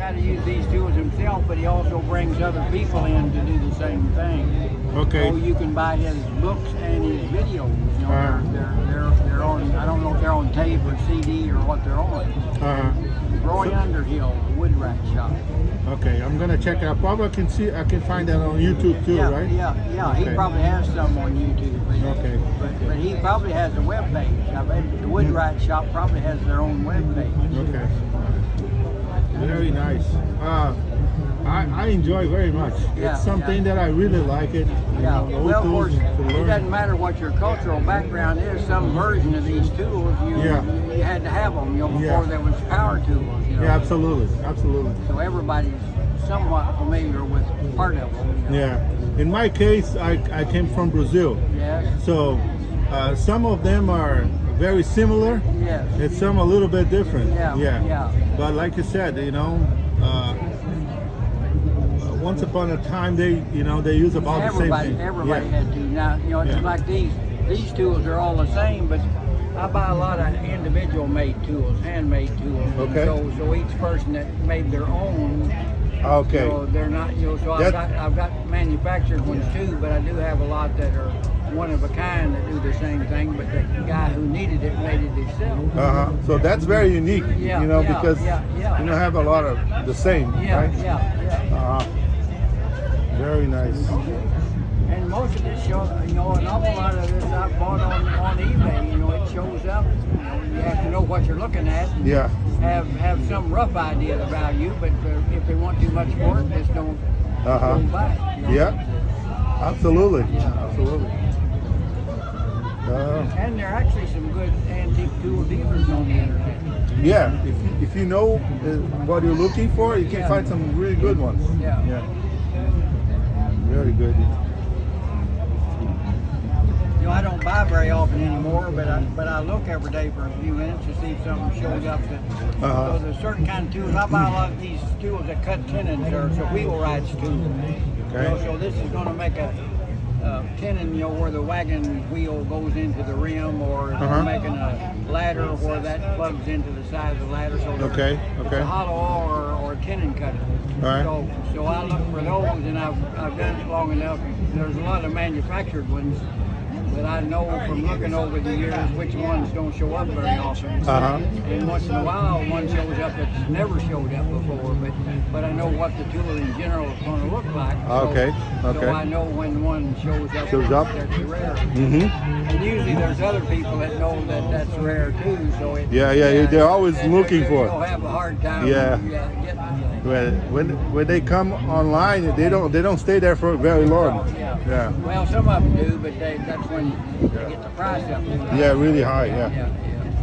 got to use these tools himself, but he also brings other people in to do the same thing. Okay. So you can buy his books and his videos. You know, they're on. I don't know if they're on tape or CD or what they're on. Roy Underhill, Woodrat Shop. Okay, I'm gonna check it out. Probably I can find that on YouTube too, right? Yeah. Okay. He probably has some on YouTube. Okay. But he probably has a web page. I bet the Woodrat Shop probably has their own web page. Okay. Very nice. I enjoy very much. It's something that I really like it. Yeah. Well, of course, it learn. doesn't matter what your cultural background is. Some version of these tools, you had to have them, before there was power tools. Yeah, absolutely. So everybody's somewhat familiar with part of them. Yeah. In my case, I came from Brazil. Yes. So some of them are very similar. Yes. And some a little bit different. Yeah. But like you said, once upon a time they use about the same thing. Everybody had to. Now, it's like these tools are all the same, but I buy a lot of individual made tools, handmade tools. Okay. So each person that made their own. Okay. So they're not, so I've got manufactured ones too, but I do have a lot that are one of a kind that do the same thing, but the guy who needed it made it himself. So that's very unique, because you don't have a lot of the same, right? Yeah. Very nice. And most of this shows, an awful lot of this I bought on eBay. It shows up. You have to know what you're looking at. And have some rough idea of the value, but if they want too much for it, just don't buy it. Yeah. Absolutely. Absolutely. And there are actually some good antique tool dealers on the internet. Yeah, if you know what you're looking for, you can find some really good ones. Yeah. Very good. I don't buy very often anymore, but I look every day for a few minutes to see if something shows up. So there's certain kind of tools. I buy a lot of these tools that cut tenons, or so wheelwrights too. Okay. So this is going to make a tenon, where the wagon wheel goes into the rim, or making a ladder where that plugs into the side of the ladder. So it's a hollow or a tenon cutter. So I look for those, and I've done it long enough. There's a lot of manufactured ones, but I know from looking over the years which ones don't show up very often. And once in a while, one shows up that's never showed up before, but I know what the tool in general is going to look like. So I know when one shows up. That's rare. And usually there's other people that know that that's rare too. So they're always looking for it. They'll have a hard time getting it. When they come online, they don't stay there for very long. Well, some of them do, but that's when they get the price up. Really high.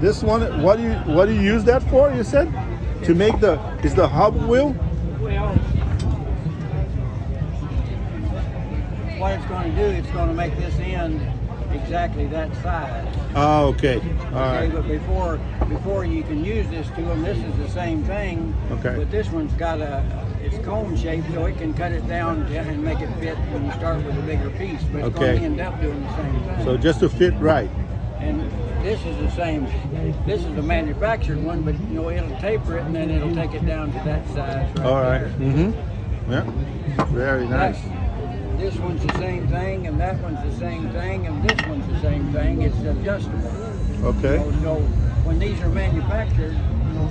This one, what do you use that for? You said to make is the hub wheel? Well, what it's going to do, it's going to make this end exactly that size. Okay. All right. But before you can use this tool, and this is the same thing. Okay. But this one's got it's cone shaped, so it can cut it down and make it fit when you start with a bigger piece. But it's going to end up doing the same thing. So just to fit right. And this is the same. This is the manufactured one, but it'll taper it and then it'll take it down to that size. All right. Yeah. Very nice. This one's the same thing, and that one's the same thing, and this one's the same thing. It's adjustable. Okay. So when these are manufactured,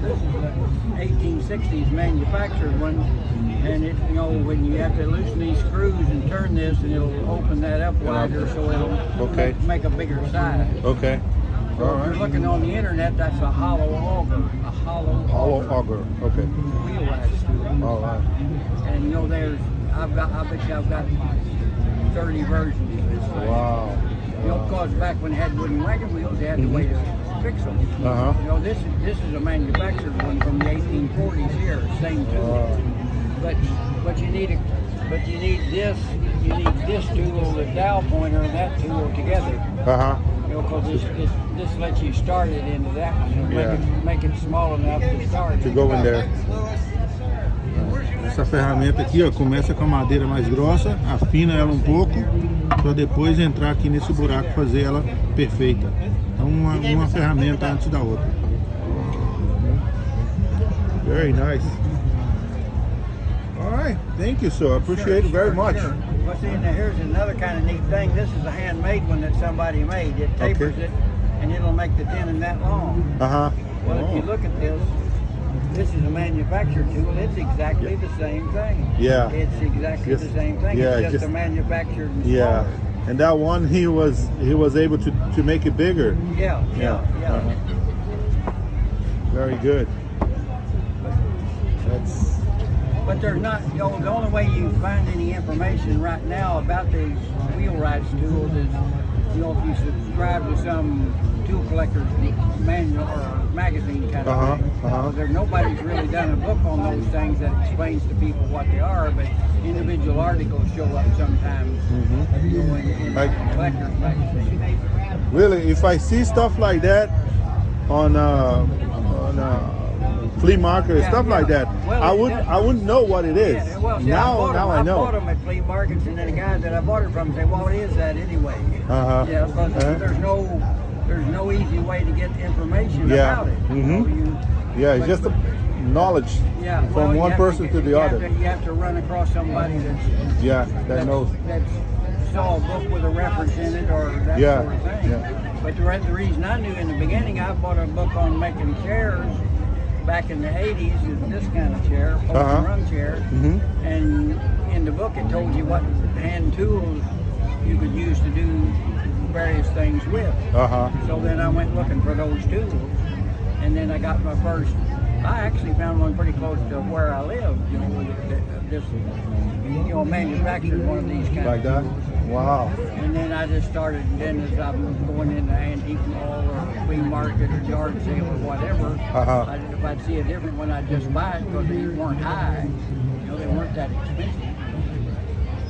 this is the 1860s manufactured one, and when you have to loosen these screws and turn this, and it'll open that up wider, so it'll make a bigger size. Okay. So if you're looking on the internet, that's a hollow auger. A hollow auger. Okay. Wheelwrights tool. All right. And I bet you I've got 30 versions of this thing. Wow. Because back when they had wooden wagon wheels, they had to wait to fix them. This is a manufactured one from the 1840s here, same tool. But you need this tool, the dowel pointer, and that tool together. Because this lets you start it into that one and make it small enough to start. To go in there. Essa ferramenta aqui, ó, começa com a madeira mais grossa, afina ela um pouco, para depois entrar aqui nesse buraco e fazer ela perfeita. Então uma ferramenta antes da outra. Very nice. right, thank you, sir. I appreciate it very much. Sure. Well, see, now here's another kind of neat thing. This is a handmade one that somebody made. It tapers it, and it'll make the tenon that long. Well, if you look at this is a manufactured tool. It's exactly the same thing. Yeah. It's exactly the same thing. Yeah, it's just a manufactured and yeah. smaller. And that one, he was able to make it bigger. Yeah. Very good. That's. But there's not, the only way you find any information right now about these wheelwrights tools is, if you subscribe to some tool collector's manual or magazine kind of thing. Nobody's really done a book on those things that explains to people what they are, but individual articles show up sometimes in collector's magazine. Really, if I see stuff like that on flea market or stuff like that, well, I wouldn't know what it is. Yeah, well, see, now I know. I bought them at flea markets, and then the guys that I bought it from say, "Well, what is that anyway?" Yeah, because there's no easy way to get information about it. It's just a knowledge from one person to the other. You have to run across somebody that knows. That saw a book with a reference in it or that sort of thing. Yeah. But the reason I knew in the beginning, I bought a book on making chairs back in the 80s, is this kind of chair, post and run chair. And in the book it told you what hand tools you could use to do various things with. So then I went looking for those tools, and then I got my first. I actually found one pretty close to where I live. This manufactured one of these kind like of that. tools. Wow. And then I just started. Then as I'm going into antique mall or flea market or yard sale or whatever, if I'd see a different one, I'd just buy it because they weren't high. They weren't that expensive.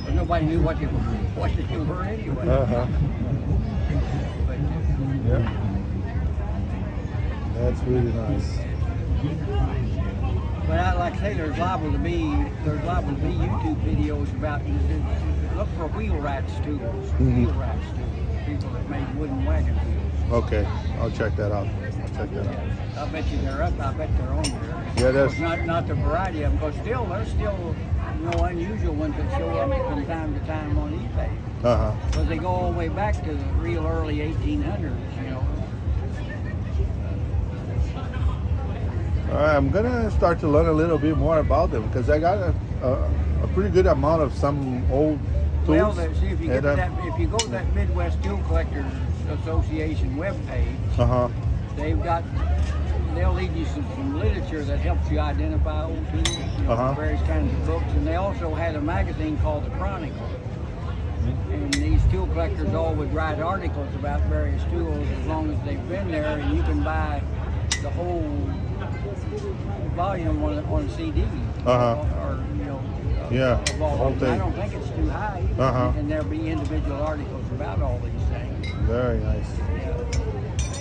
But nobody knew what they were anyway. Yeah. That's really nice. But like I say, there's liable to be YouTube videos about look for wheelwrights tools. Wheelwrights tools. People that made wooden wagon wheels. Okay, I'll check that out. I bet you they're up. I bet they're on there. Yeah, that's not the variety of them, but there's still unusual ones that show up from time to time on eBay. Because they go all the way back to the real early 1800s. I'm gonna start to learn a little bit more about them because I got a pretty good amount of some old tools. Well, see, if you go to that Midwest Tool Collectors Association webpage, they'll lead you some literature that helps you identify old tools, various kinds of books, and they also had a magazine called the Chronicle. And these tool collectors all would write articles about various tools as long as they've been there, and you can buy the whole volume on a CD. Whole thing. I don't think it's too high. And there'll be individual articles about all these things. Very nice.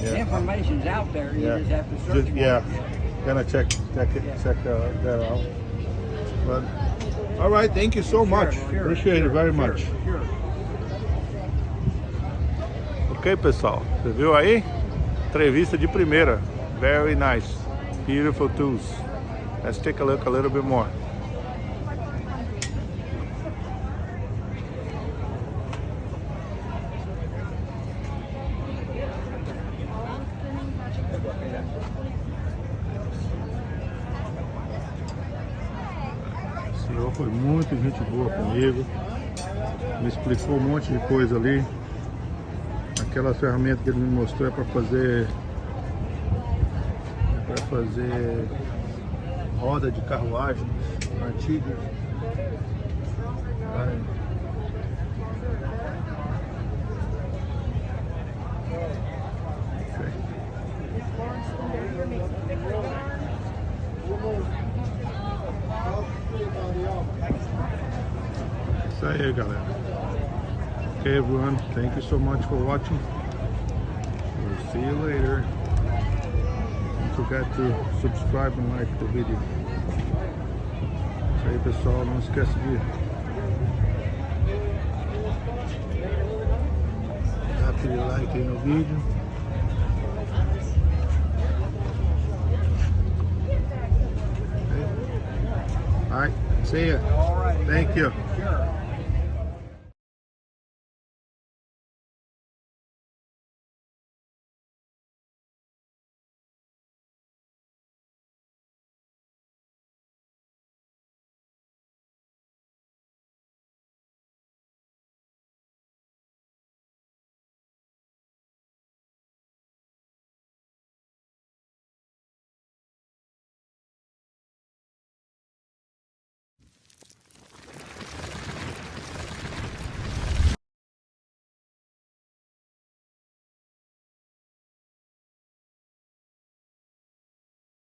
The information's out there. You just have to search for it. Gonna check that out. But all right, thank you so much. Appreciate it very much. Ok, pessoal, você viu aí? Entrevista de primeira. Very nice. Beautiful tools. Let's take a look a little bit more. O senhor foi muito gente boa comigo. Me explicou um monte de coisa ali. Aquela ferramenta que ele me mostrou é para fazer roda de carruagem antiga. Isso aí, galera. Okay, everyone, thank you so much for watching. We'll see you later. Don't forget to subscribe and like the video. Isso aí, pessoal, não esquece de dar aquele like aí no vídeo. Okay. Alright. See ya. All right. Thank you. Sure.